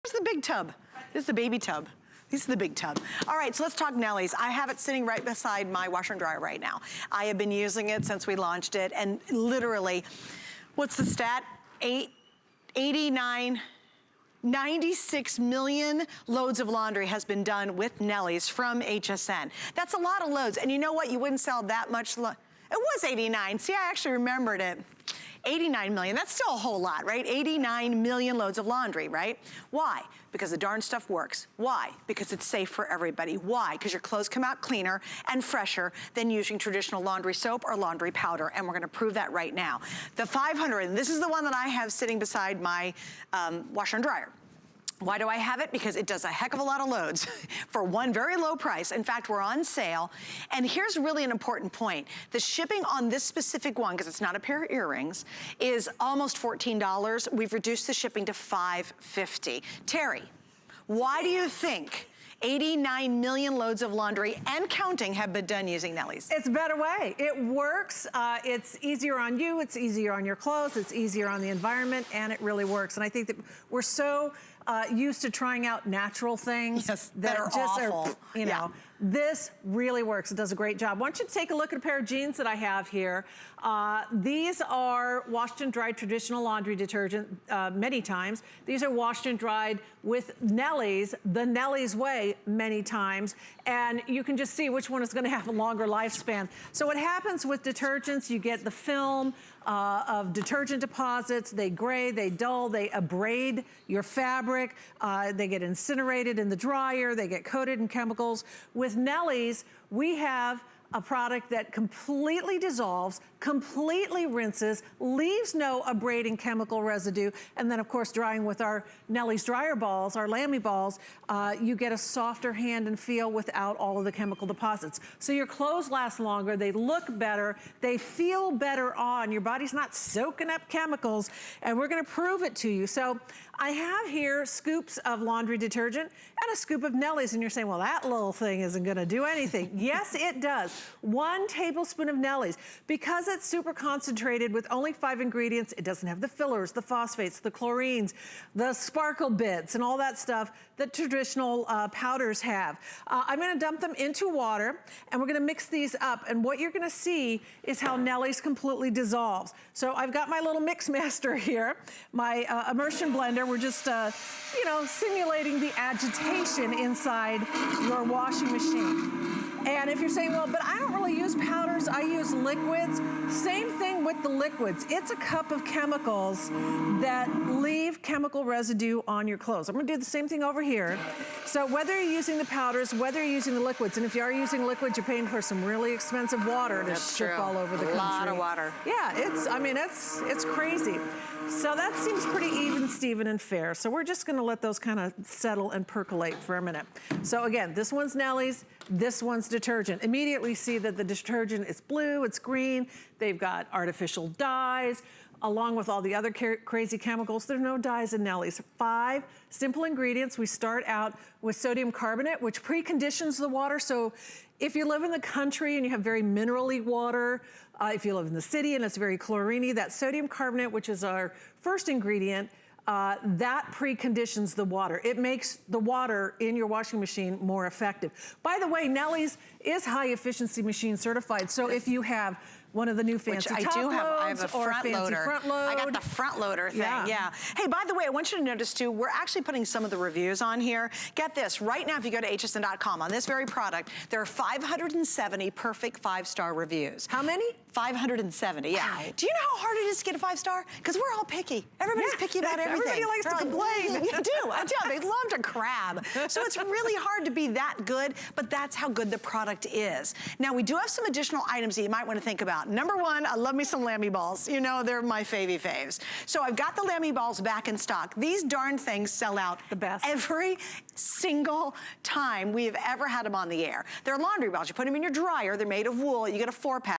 Here's the big tub. This is the baby tub. This is the big tub. All right, so let's talk Nellie's. I have it sitting right beside my washer and dryer right now. I have been using it since we launched it, and literally, what's the stat? 96 million loads of laundry has been done with Nellie's from HSN. That's a lot of loads, and you know what? You wouldn't sell that much. It was 89. See, I actually remembered it. 89 million, that's still a whole lot, right? 89 million loads of laundry, right? Why? Because the darn stuff works. Why? Because it's safe for everybody. Why? Because your clothes come out cleaner and fresher than using traditional laundry soap or laundry powder, and we're gonna prove that right now. The 500, and this is the one that I have sitting beside my washer and dryer. Why do I have it? Because it does a heck of a lot of loads for one very low price. In fact, we're on sale. And here's really an important point. The shipping on this specific one, because it's not a pair of earrings, is almost $14. We've reduced the shipping to $5.50. Terry, why do you think 89 million loads of laundry and counting have been done using Nellie's? It's a better way. It works. It's easier on you. It's easier on your clothes. It's easier on the environment, and it really works. And I think that we're so used to trying out natural things that are just awful. You know, this really works. It does a great job. Why don't you take a look at a pair of jeans that I have here. These are washed and dried traditional laundry detergent many times. These are washed and dried with Nellie's, the Nellie's way, many times. And you can just see which one is gonna have a longer lifespan. So what happens with detergents, you get the film of detergent deposits. They gray, they dull, they abrade your fabric. They get incinerated in the dryer. They get coated in chemicals. With Nellie's, we have a product that completely dissolves, completely rinses, leaves no abrading chemical residue, and then of course drying with our Nellie's dryer balls, our Lamy balls, you get a softer hand and feel without all of the chemical deposits. So your clothes last longer, they look better, they feel better on, your body's not soaking up chemicals, and we're gonna prove it to you. So I have here scoops of laundry detergent and a scoop of Nellie's, and you're saying, well, that little thing isn't gonna do anything. Yes, it does. 1 tablespoon of Nellie's. Because it's super concentrated with only 5 ingredients, it doesn't have the fillers, the phosphates, the chlorines, the sparkle bits, and all that stuff that traditional powders have. I'm gonna dump them into water, and we're gonna mix these up, and what you're gonna see is how Nellie's completely dissolves. So I've got my little mix master here, my immersion blender. We're just, you know, simulating the agitation inside your washing machine. And if you're saying, well, but I don't really use powders, I use liquids. Same thing with the liquids. It's a cup of chemicals that leave chemical residue on your clothes. I'm gonna do the same thing over here. So whether you're using the powders, whether you're using the liquids, and if you are using liquids, you're paying for some really expensive water to ship all over the country. A lot of water. Yeah, I mean, it's crazy. So that seems pretty even, Steven, and fair. So we're just gonna let those kind of settle and percolate for a minute. So again, this one's Nellie's, this one's detergent. Immediately see that the detergent is blue, it's green, they've got artificial dyes, along with all the other crazy chemicals. There's no dyes in Nellie's. 5 simple ingredients. We start out with sodium carbonate, which preconditions the water. So if you live in the country and you have very mineral-y water, if you live in the city and it's very chlorine-y, that sodium carbonate, which is our first ingredient, that preconditions the water. It makes the water in your washing machine more effective. By the way, Nellie's is high efficiency machine certified. So if you have one of the new fancy top loads, I have a front loader. I got the front loader thing, yeah. Hey, by the way, I want you to notice too, we're actually putting some of the reviews on here. Get this, right now if you go to hsn.com, on this very product, there are 570 perfect 5-star reviews. How many? 570, yeah. Wow. Do you know how hard it is to get a 5-star? Because we're all picky. Everybody's picky about everything. Everybody likes to complain. You do, I do. They love to crab. So it's really hard to be that good, but that's how good the product is. Now, we do have some additional items that you might want to think about. Number 1, I love me some Lamy balls. You know, they're my faves. So I've got the Lamy balls back in stock. These darn things sell out the best every single time we have ever had them on the air. They're laundry balls. You put them in your dryer. They're made of wool. You get a 4-pack.